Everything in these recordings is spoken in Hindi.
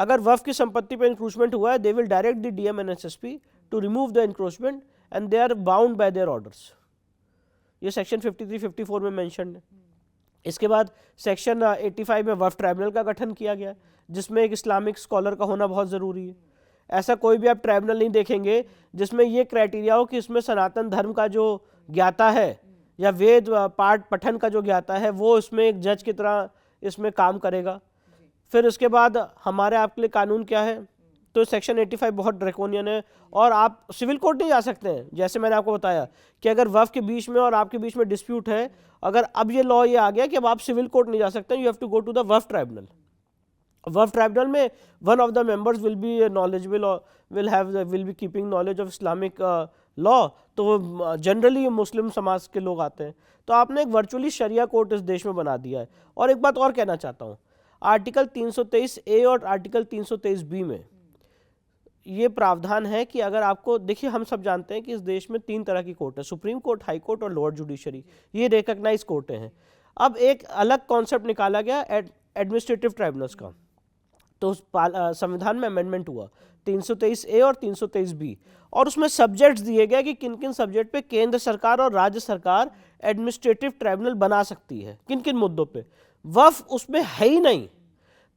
अगर वक्फ की संपत्ति पे इंक्रोचमेंट हुआ है, they will direct the DM and SSP to remove the encroachment and they are bound by their orders. ये सेक्शन 53-54 में मेंशन है। इसके बाद सेक्शन 85 में वक्फ ट्राइब्यूनल का गठन किया गया, जिसमें एक इस्लामिक स्कॉलर का होना बहुत ज़रूरी है। ऐसा कोई भी आप ट्राइब्यूनल नहीं देखेंगे जिसमें ये क्राइटेरिया हो कि इसमें सनातन धर्म का जो ज्ञाता है या वेद पाठ पठन का जो ज्ञाता है वो इसमें एक जज की तरह इसमें काम करेगा। फिर उसके बाद हमारे आपके लिए कानून क्या है, तो सेक्शन 85 बहुत ड्रैकोनियन है और आप सिविल कोर्ट नहीं जा सकते हैं। जैसे मैंने आपको बताया कि अगर वक्फ के बीच में और आपके बीच में डिस्प्यूट है, अगर अब ये लॉ ये आ गया कि अब आप सिविल कोर्ट नहीं जा सकते, you have to go to the Waqf tribunal. Waqf tribunal में one of the members will be knowledgeable और will be keeping knowledge of Islamic law, तो जनरली मुस्लिम समाज के लोग आते हैं। तो आपने एक वर्चुअली शरिया कोर्ट इस देश में बना दिया है। और एक बात और कहना चाहता हूँ, आर्टिकल 323A और आर्टिकल 323B में ये प्रावधान है कि अगर आपको, देखिए हम सब जानते हैं कि इस देश में 3 तरह की कोर्ट है, सुप्रीम कोर्ट, हाई कोर्ट और लोअर जुडिशरी, ये रिकग्नाइज कोर्टें हैं। अब एक अलग कॉन्सेप्ट निकाला गया एडमिनिस्ट्रेटिव ट्राइब्यूनल्स का, तो संविधान में अमेंडमेंट हुआ 323A और 323B, और उसमें सब्जेक्ट्स दिए गए कि किन किन सब्जेक्ट पे केंद्र सरकार और राज्य सरकार एडमिनिस्ट्रेटिव ट्राइब्यूनल बना सकती है, किन किन मुद्दों पे। वक्फ उसमें है ही नहीं,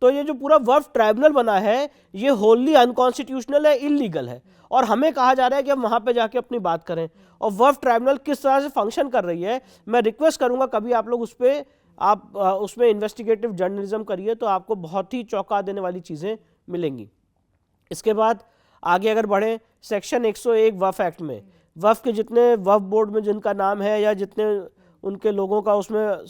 तो ये जो पूरा वक्फ ट्राइब्यूनल बना है ये होली अनकॉन्स्टिट्यूशनल है, इलीगल है, और हमें कहा जा रहा है कि हम वहां पे जाके अपनी बात करें। और वक्फ ट्राइब्यूनल किस तरह से फंक्शन कर रही है, मैं रिक्वेस्ट करूंगा कभी आप लोग उस पर आप उसमें इन्वेस्टिगेटिव जर्नलिज्म करिए तो आपको बहुत ही चौंका देने वाली चीज़ें मिलेंगी। इसके बाद आगे अगर बढ़े, सेक्शन 101 वक्फ एक्ट में वक्फ के जितने वक्फ बोर्ड में जिनका नाम है या जितने उनके लोगों का उसमें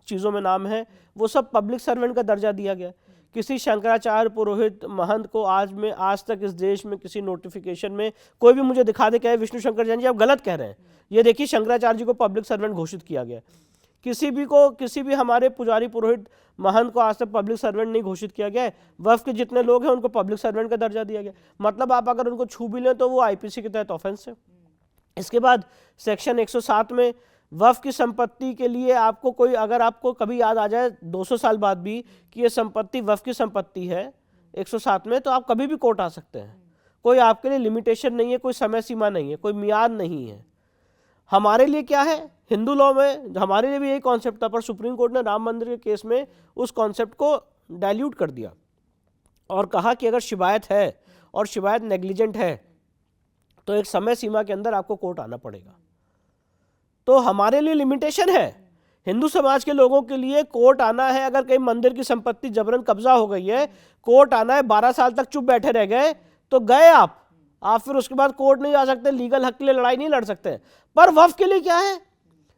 चीज़ों में नाम है, वो सब पब्लिक सर्वेंट का दर्जा दिया गया। किसी शंकराचार्य पुरोहित महंत को आज तक इस देश में किसी नोटिफिकेशन में कोई भी मुझे दिखा दे कहे विष्णु शंकर जैन जी आप गलत कह रहे हैं, ये देखिए शंकराचार्य जी को पब्लिक सर्वेंट घोषित किया गया। किसी भी हमारे पुजारी पुरोहित महंत को आज तक पब्लिक सर्वेंट नहीं घोषित किया गया है। वक्फ के जितने लोग हैं उनको पब्लिक सर्वेंट का दर्जा दिया गया, मतलब आप अगर उनको छू भी लें तो वो आईपीसी के तहत ऑफेंस है। इसके बाद सेक्शन 107 में वक्फ की संपत्ति के लिए आपको कोई, अगर आपको कभी याद आ जाए 200 साल बाद भी कि ये संपत्ति वक्फ की संपत्ति है 107 में, तो आप कभी भी कोर्ट आ सकते हैं। कोई आपके लिए लिमिटेशन नहीं है, कोई समय सीमा नहीं है, कोई मियाद नहीं है। हमारे लिए क्या है, हिंदू लॉ में हमारे लिए भी यही कॉन्सेप्ट था, पर सुप्रीम कोर्ट ने राम मंदिर के केस में उस कॉन्सेप्ट को डाइल्यूट कर दिया और कहा कि अगर शिकायत है और शिकायत नेग्लिजेंट है तो एक समय सीमा के अंदर आपको कोर्ट आना पड़ेगा। तो हमारे लिए लिमिटेशन है, हिंदू समाज के लोगों के लिए कोर्ट आना है। अगर कहीं मंदिर की संपत्ति जबरन कब्जा हो गई है, कोर्ट आना है, 12 साल तक चुप बैठे रह गए तो गए आप फिर उसके बाद कोर्ट नहीं जा सकते, लीगल हक के लिए लड़ाई नहीं लड़ सकते। पर वक्फ के लिए क्या है,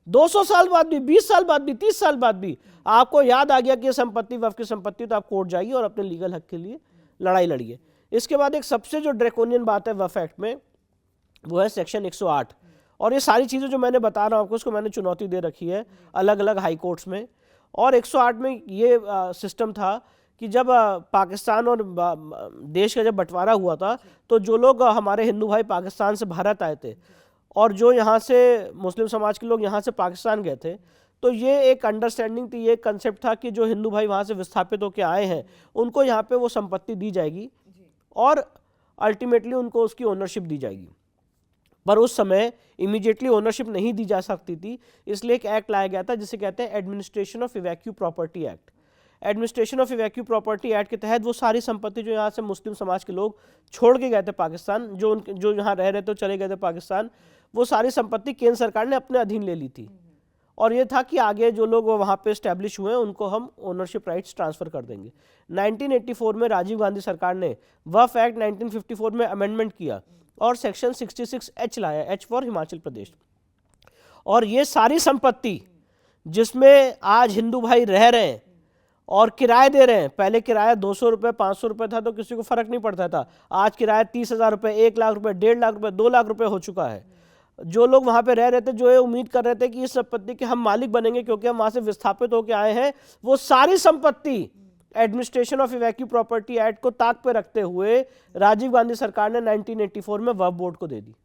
200 साल बाद भी, 20 साल बाद भी, 30 साल बाद भी आपको याद आ गया कि ये संपत्ति वक्फ की संपत्ति, तो आप कोर्ट जाइए और अपने लीगल हक के लिए लड़ाई लड़िए। इसके बाद एक सबसे जो ड्रैकोनियन बात है वक्फ एक्ट में, वो है सेक्शन 108। और ये सारी चीज़ें जो मैंने बता रहा हूँ आपको, उसको मैंने चुनौती दे रखी है अलग अलग हाई कोर्ट्स में। और 108 में ये सिस्टम था कि जब पाकिस्तान और देश का जब बंटवारा हुआ था, तो जो लोग हमारे हिंदू भाई पाकिस्तान से भारत आए थे और जो यहाँ से मुस्लिम समाज के लोग यहाँ से पाकिस्तान गए थे, तो ये एक अंडरस्टैंडिंग थी, ये एक कंसेप्ट था कि जो हिंदू भाई वहाँ से विस्थापित होकर आए हैं उनको यहाँ पे वो संपत्ति दी जाएगी और अल्टीमेटली उनको उसकी ओनरशिप दी जाएगी। पर उस समय इमीडिएटली ओनरशिप नहीं दी जा सकती थी, इसलिए एक एक्ट लाया गया था जिसे कहते हैं administration of evacuee property act. Administration of evacuee property act के तहत वो सारी संपत्ति जो यहाँ से मुस्लिम समाज के लोग छोड़ के गए थे पाकिस्तान, जो यहाँ रह रहे थे चले गए थे पाकिस्तान, वो सारी संपत्ति केंद्र सरकार ने अपने अधीन ले ली थी। और ये था कि आगे जो लोग वहाँ पे एस्टेब्लिश हुए हैं उनको हम ओनरशिप राइट्स ट्रांसफ़र कर देंगे। 1984 में राजीव गांधी सरकार ने वक्फ एक्ट 1954 में अमेंडमेंट किया और सेक्शन 66H लाया, H फॉर हिमाचल प्रदेश। और ये सारी संपत्ति जिसमें आज हिंदू भाई रह रहे हैं और किराए दे रहे हैं, पहले किराया 200 रुपये 500 रुपये था तो किसी को फर्क नहीं पड़ता था, आज किराया 30,000 रुपये, 1 लाख रुपये, 1.5 लाख रुपये, 2 लाख रुपये हो चुका है। जो लोग वहाँ पे रह रहे थे, जो ये उम्मीद कर रहे थे कि इस संपत्ति के हम मालिक बनेंगे क्योंकि हम वहाँ से विस्थापित होकर आए हैं, वो सारी संपत्ति administration of evacuee property act को ताक पे रखते हुए राजीव गांधी सरकार ने 1984 में वक्फ बोर्ड को दे दी।